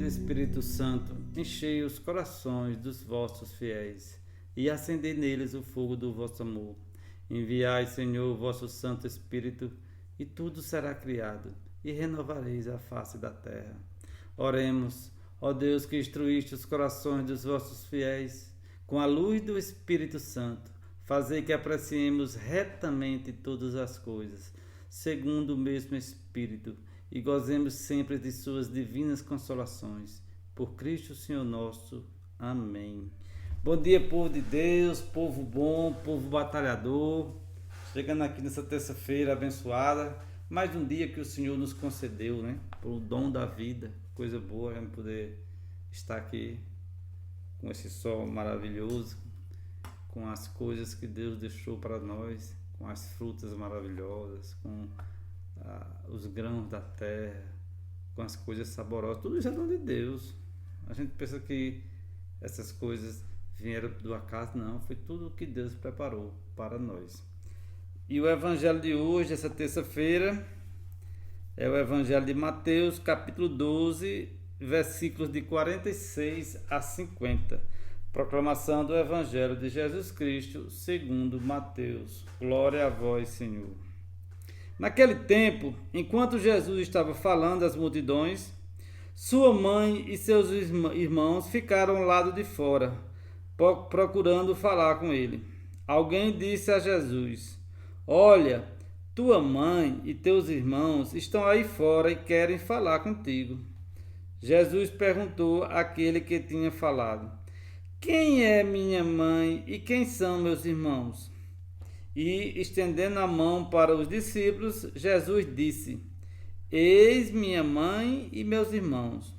do Espírito Santo, enchei os corações dos vossos fiéis e acendei neles o fogo do vosso amor. Enviai, Senhor, o vosso Santo Espírito, e tudo será criado, e renovareis a face da terra. Oremos, ó Deus, que instruíste os corações dos vossos fiéis, com a luz do Espírito Santo, fazei que apreciemos retamente todas as coisas, segundo o mesmo Espírito, e gozemos sempre de suas divinas consolações. Por Cristo Senhor nosso. Amém. Bom dia, povo de Deus, povo bom, povo batalhador. Chegando aqui nessa terça-feira abençoada, mais um dia que o Senhor nos concedeu, né? Por o dom da vida, coisa boa é poder estar aqui com esse sol maravilhoso, com as coisas que Deus deixou para nós, com as frutas maravilhosas, com os grãos da terra, com as coisas saborosas. Tudo isso é dom de Deus. A gente pensa que essas coisas vieram do acaso, não, foi tudo que Deus preparou para nós. E o evangelho de hoje, essa terça-feira, é o evangelho de Mateus, capítulo 12, versículos de 46 a 50. Proclamação do evangelho de Jesus Cristo, segundo Mateus. Glória a vós, Senhor. Naquele tempo, enquanto Jesus estava falando às multidões, sua mãe e seus irmãos ficaram ao lado de fora, procurando falar com ele. Alguém disse a Jesus: Olha, tua mãe e teus irmãos estão aí fora e querem falar contigo. Jesus perguntou àquele que tinha falado: Quem é minha mãe e quem são meus irmãos? E, estendendo a mão para os discípulos, Jesus disse: Eis minha mãe e meus irmãos,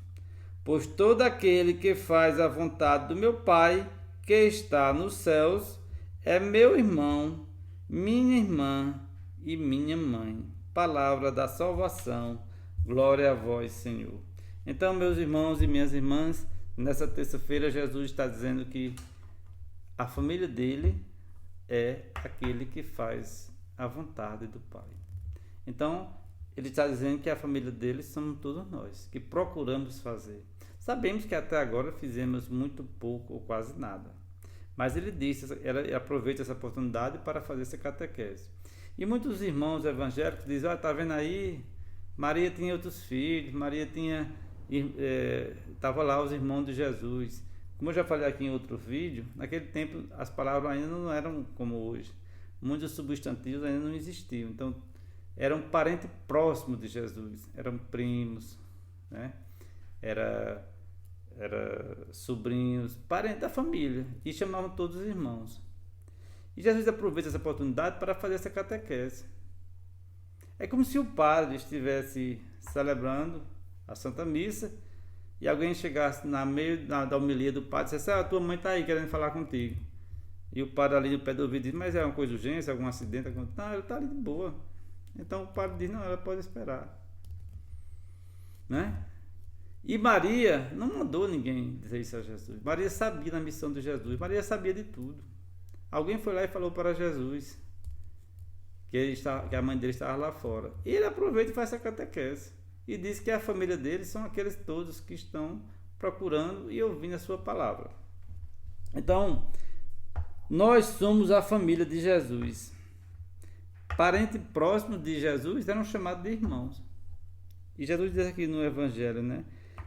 pois todo aquele que faz a vontade do meu Pai, que está nos céus, é meu irmão, minha irmã e minha mãe. Palavra da salvação. Glória a vós, Senhor. Então, meus irmãos e minhas irmãs, nessa terça-feira Jesus está dizendo que a família dele é aquele que faz a vontade do Pai. Então, ele está dizendo que a família dele somos todos nós, que procuramos fazer. Sabemos que até agora fizemos muito pouco ou quase nada. Mas ele disse, ele aproveita essa oportunidade para fazer essa catequese. E muitos irmãos evangélicos dizem: está vendo aí? Maria tinha outros filhos, Maria tinha... Estava lá os irmãos de Jesus. Como eu já falei aqui em outro vídeo, naquele tempo as palavras ainda não eram como hoje. Muitos substantivos ainda não existiam. Então, eram parentes próximos de Jesus. Eram primos, né? Era sobrinhos, parentes da família. E chamavam todos os irmãos. E Jesus aproveita essa oportunidade para fazer essa catequese. É como se o padre estivesse celebrando a Santa Missa e alguém chegasse na meio da homilia do padre e dissesse: tua mãe está aí querendo falar contigo. E o padre ali no pé do ouvido diz: mas é uma coisa urgente, algum acidente? Não, ela está ali de boa. Então o padre diz: não, ela pode esperar. Né? E Maria não mandou ninguém dizer isso a Jesus. Maria sabia da missão de Jesus. Maria sabia de tudo. Alguém foi lá e falou para Jesus que a mãe dele estava lá fora. E ele aproveita e faz essa catequese. E diz que a família dele são aqueles todos que estão procurando e ouvindo a sua palavra. Então, nós somos a família de Jesus. Parentes próximos de Jesus eram chamados de irmãos. E Jesus diz aqui no Evangelho, né?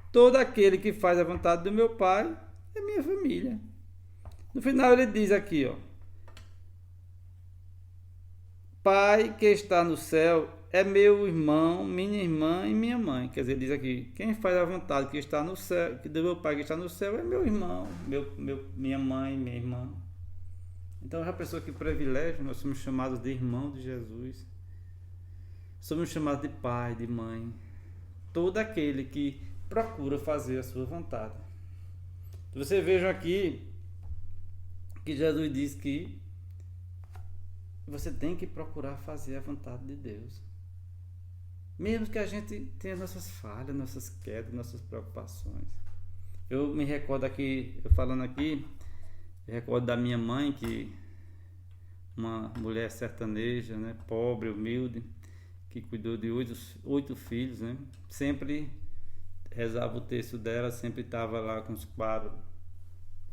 Todo aquele que faz a vontade do meu Pai é minha família. No final ele diz aqui, ó: Pai que está no céu é meu irmão, minha irmã e minha mãe. Quer dizer, diz aqui: quem faz a vontade que está no céu, que do meu Pai que está no céu, é meu irmão, minha mãe, minha irmã. Então, já pensou que privilégio? Nós somos chamados de irmão de Jesus. Somos chamados de pai, de mãe. Todo aquele que procura fazer a sua vontade. Você veja aqui que Jesus diz que você tem que procurar fazer a vontade de Deus. Mesmo que a gente tenha nossas falhas, nossas quedas, nossas preocupações. Eu me recordo aqui, eu recordo da minha mãe, que uma mulher sertaneja, né, pobre, humilde, que cuidou de 8 filhos, né, sempre rezava o texto dela, sempre estava lá com os quadros,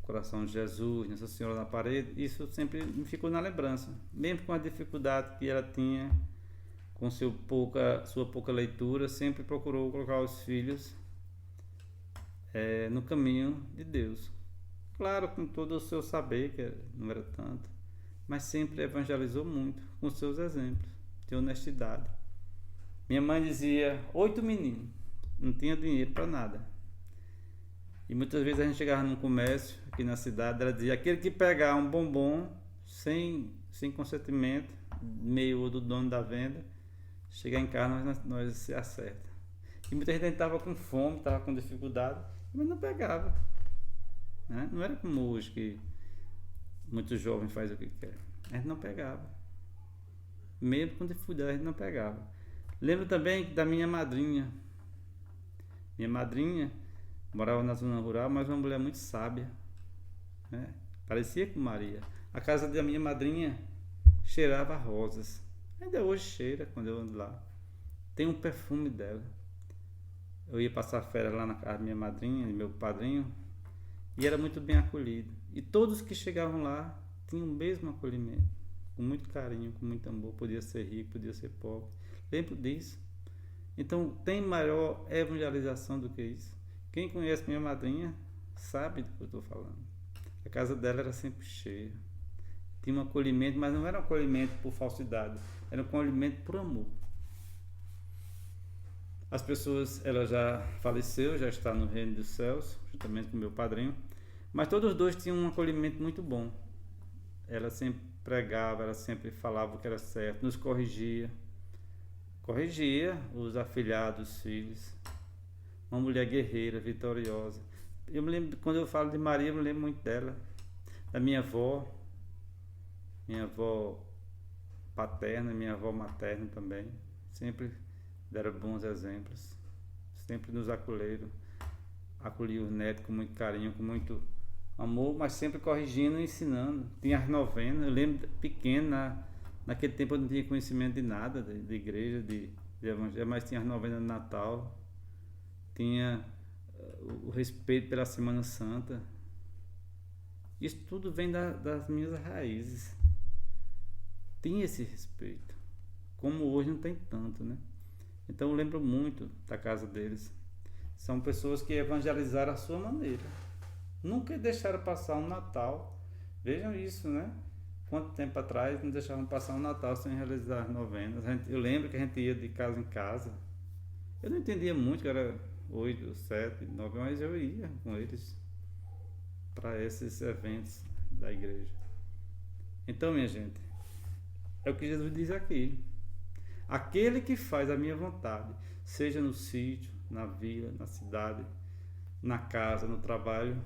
Coração de Jesus, Nossa Senhora na parede. Isso sempre me ficou na lembrança, mesmo com a dificuldade que ela tinha com sua pouca leitura, sempre procurou colocar os filhos no caminho de Deus. Claro, com todo o seu saber, que não era tanto, mas sempre evangelizou muito com seus exemplos de honestidade. Minha mãe dizia 8 meninos, não tinha dinheiro para nada. E muitas vezes a gente chegava num comércio aqui na cidade, ela dizia: aquele que pegar um bombom sem consentimento meio do dono da venda, chegar em casa nós se acerta. E muita gente estava com fome, estava com dificuldade, mas não pegava, né? Não era como hoje, que muitos jovens fazem o que quer. A gente não pegava, mesmo com dificuldade a gente não pegava. Lembro também da minha madrinha. Minha madrinha morava na zona rural, mas uma mulher muito sábia, né? Parecia com Maria. A casa da minha madrinha cheirava rosas. Ainda hoje cheira quando eu ando lá. Tem um perfume dela. Eu ia passar férias lá na casa da minha madrinha e meu padrinho, e era muito bem acolhido. E todos que chegavam lá tinham o mesmo acolhimento, com muito carinho, com muito amor. Podia ser rico, podia ser pobre. Lembro disso. Então, tem maior evangelização do que isso? Quem conhece minha madrinha sabe do que eu estou falando. A casa dela era sempre cheia. Tinha um acolhimento, mas não era um acolhimento por falsidade, era um acolhimento por amor. As pessoas, ela já faleceu, já está no reino dos céus, juntamente com meu padrinho, mas todos os dois tinham um acolhimento muito bom. Ela sempre pregava, ela sempre falava o que era certo, nos corrigia os afilhados, os filhos. Uma mulher guerreira, vitoriosa. Eu me lembro, quando eu falo de Maria, eu me lembro muito dela, da minha avó paterna, minha avó materna também. Sempre deram bons exemplos, sempre nos acolheram os netos com muito carinho, com muito amor, mas sempre corrigindo e ensinando. Tinha as novenas, eu lembro pequeno, naquele tempo eu não tinha conhecimento de nada, de igreja, de evangelho, mas tinha as novenas de Natal, tinha o respeito pela Semana Santa. Isso tudo vem das minhas raízes. Tinha esse respeito, como hoje não tem tanto, né? Então eu lembro muito da casa deles. São pessoas que evangelizaram à sua maneira. Nunca deixaram passar um Natal. Vejam isso, né? Quanto tempo atrás não deixavam passar um Natal sem realizar novenas. Eu lembro que a gente ia de casa em casa. Eu não entendia muito, que era 8, 7, 9, mas eu ia com eles para esses eventos da igreja. Então, minha gente, é o que Jesus diz aqui: aquele que faz a minha vontade, seja no sítio, na vila, na cidade, na casa, no trabalho,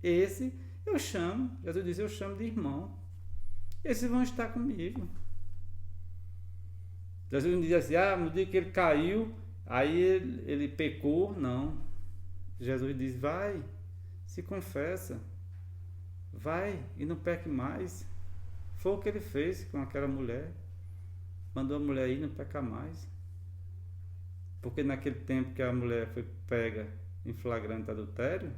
esse eu chamo, Jesus diz, eu chamo de irmão. Esses vão estar comigo. Jesus não diz assim: no dia que ele caiu, aí ele pecou. Não. Jesus diz: vai, se confessa, vai e não peque mais. Foi o que ele fez com aquela mulher. Mandou a mulher ir, não pecar mais. Porque naquele tempo que a mulher foi pega em flagrante adultério,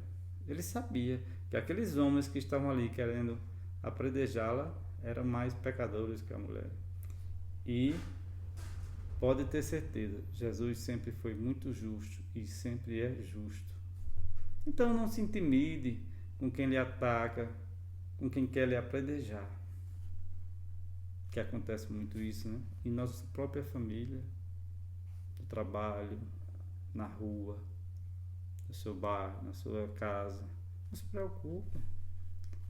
ele sabia que aqueles homens que estavam ali querendo apredejá-la eram mais pecadores que a mulher. E pode ter certeza, Jesus sempre foi muito justo e sempre é justo. Então não se intimide com quem lhe ataca, com quem quer lhe apredejar. Que acontece muito isso, né? Em nossa própria família, no trabalho, na rua, no seu bairro, na sua casa. Não se preocupe.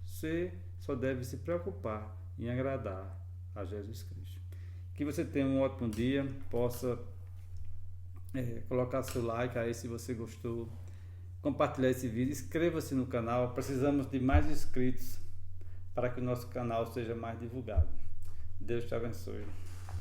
Você só deve se preocupar em agradar a Jesus Cristo. Que você tenha um ótimo dia, possa colocar seu like aí se você gostou, compartilhar esse vídeo, inscreva-se no canal. Precisamos de mais inscritos para que o nosso canal seja mais divulgado. Deus te abençoe.